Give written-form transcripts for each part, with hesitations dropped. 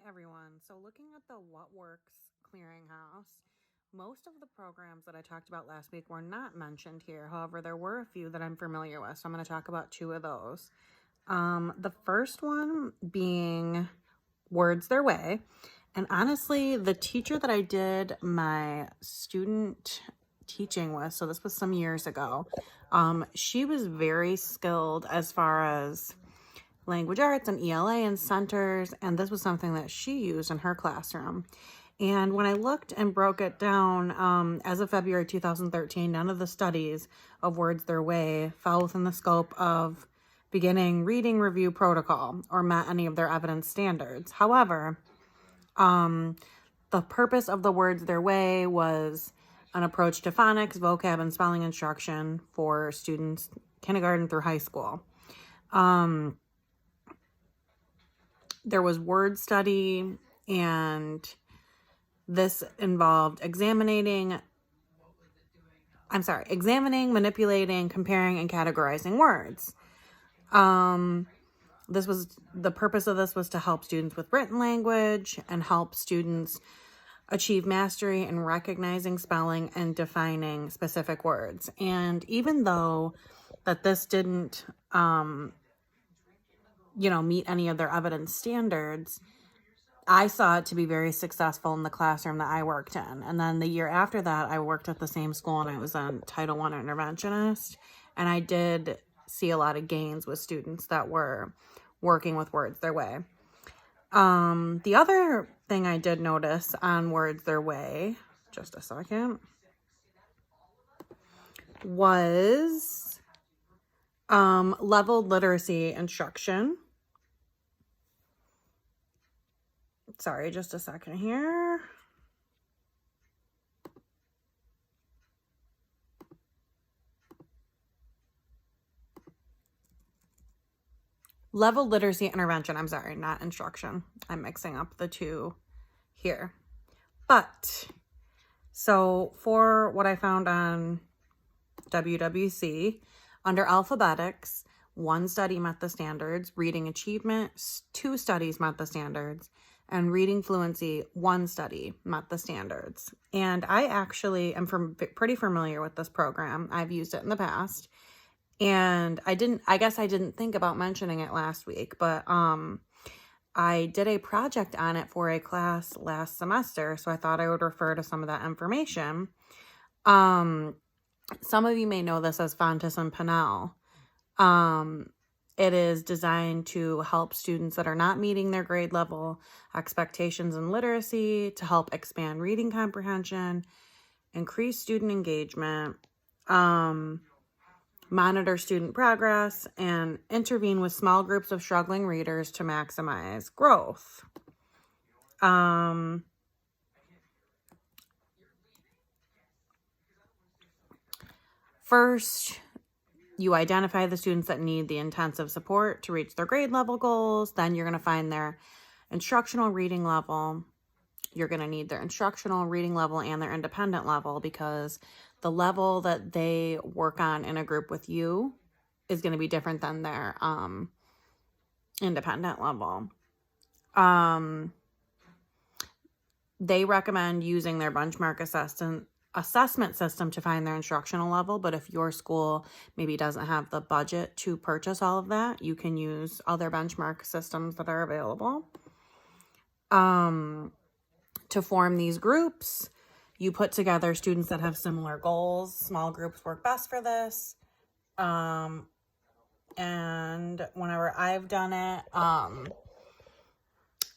everyone. So looking at the What Works Clearinghouse, most of the programs that I talked about last week were not mentioned here. However, there were a few that I'm familiar with, so I'm going to talk about two of those. The first one being Words Their Way. And honestly, the teacher that I did my student teaching with, so this was some years ago, she was very skilled as far as language arts and ELA and centers, and this was something that she used in her classroom. And when I looked and broke it down, as of February 2013, none of the studies of Words Their Way fell within the scope of beginning reading review protocol or met any of their evidence standards. However, the purpose of the Words Their Way was an approach to phonics, vocab, and spelling instruction for students kindergarten through high school. There was word study, and this involved examining, manipulating, comparing, and categorizing words. The purpose of this was to help students with written language and help students achieve mastery in recognizing, spelling, and defining specific words. And even though that this didn't, meet any of their evidence standards, I saw it to be very successful in the classroom that I worked in. And then the year after that, I worked at the same school and I was a Title I interventionist. And I did see a lot of gains with students that were working with Words Their Way. The other thing I did notice on Words Their Way, just a second, was leveled literacy instruction. Sorry, just a second here. Leveled literacy intervention. I'm sorry, not instruction. I'm mixing up the two here. But, so for what I found on WWC, under alphabetics, 1 study met the standards, reading achievement, 2 studies met the standards, and reading fluency, 1 study met the standards. And I actually am pretty familiar with this program. I've used it in the past. And I guess I didn't think about mentioning it last week, but I did a project on it for a class last semester, so I thought I would refer to some of that information. Some of you may know this as Fontes and Pinnell. It is designed to help students that are not meeting their grade level expectations in literacy, to help expand reading comprehension, increase student engagement, monitor student progress, and intervene with small groups of struggling readers to maximize growth. First, you identify the students that need the intensive support to reach their grade level goals. Then you're going to find their instructional reading level. You're going to need their instructional reading level and their independent level, because the level that they work on in a group with you is going to be different than their independent level. They recommend using their benchmark assessment system to find their instructional level, but if your school maybe doesn't have the budget to purchase all of that, you can use other benchmark systems that are available. To form these groups, you put together students that have similar goals. Small groups work best for this. And whenever I've done it,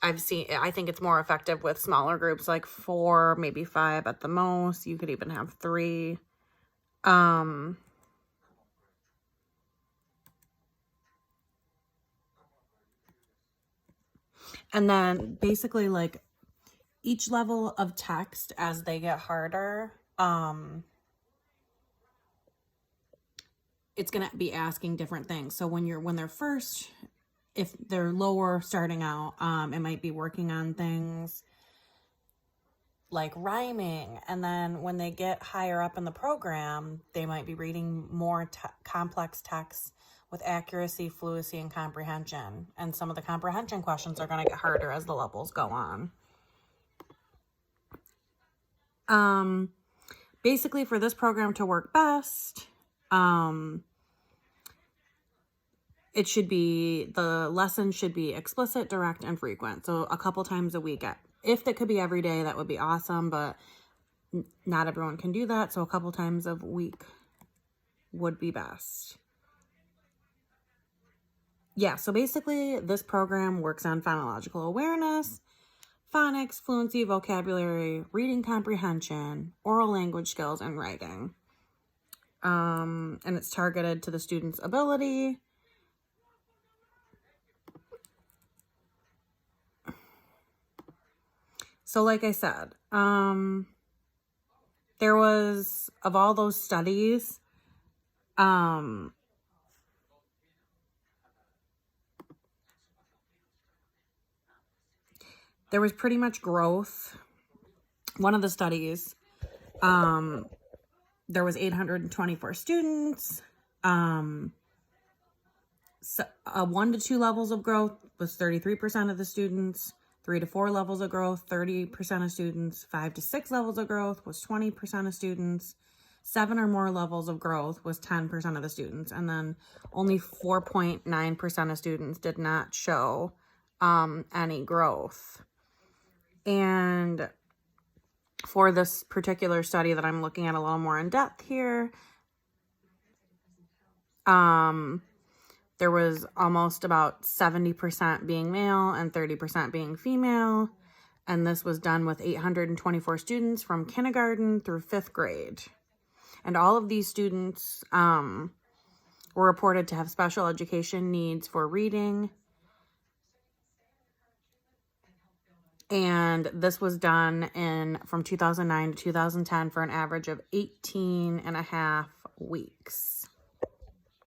I think it's more effective with smaller groups, like 4, maybe 5 at the most. You could even have 3. And then basically, like, each level of text as they get harder, it's going to be asking different things. So when they're first, if they're lower starting out, it might be working on things like rhyming. And then when they get higher up in the program, they might be reading more complex texts with accuracy, fluency, and comprehension. And some of the comprehension questions are going to get harder as the levels go on. Basically, for this program to work best, the lesson should be explicit, direct, and frequent. So a couple times a week. If it could be every day, that would be awesome, but not everyone can do that. So a couple times a week would be best. Yeah, so basically this program works on phonological awareness, phonics, fluency, vocabulary, reading comprehension, oral language skills, and writing. And it's targeted to the student's ability. So like I said, there was, of all those studies, there was pretty much growth. One of the studies, there was 824 students. So, 1 to 2 levels of growth was 33% of the students. 3 to 4 levels of growth, 30% of students. 5 to 6 levels of growth was 20% of students. 7 or more levels of growth was 10% of the students. And then only 4.9% of students did not show any growth. And for this particular study that I'm looking at a little more in depth here, there was almost about 70% being male and 30% being female. And this was done with 824 students from kindergarten through 5th grade. And all of these students were reported to have special education needs for reading. And this was done from 2009 to 2010 for an average of 18 and a half weeks.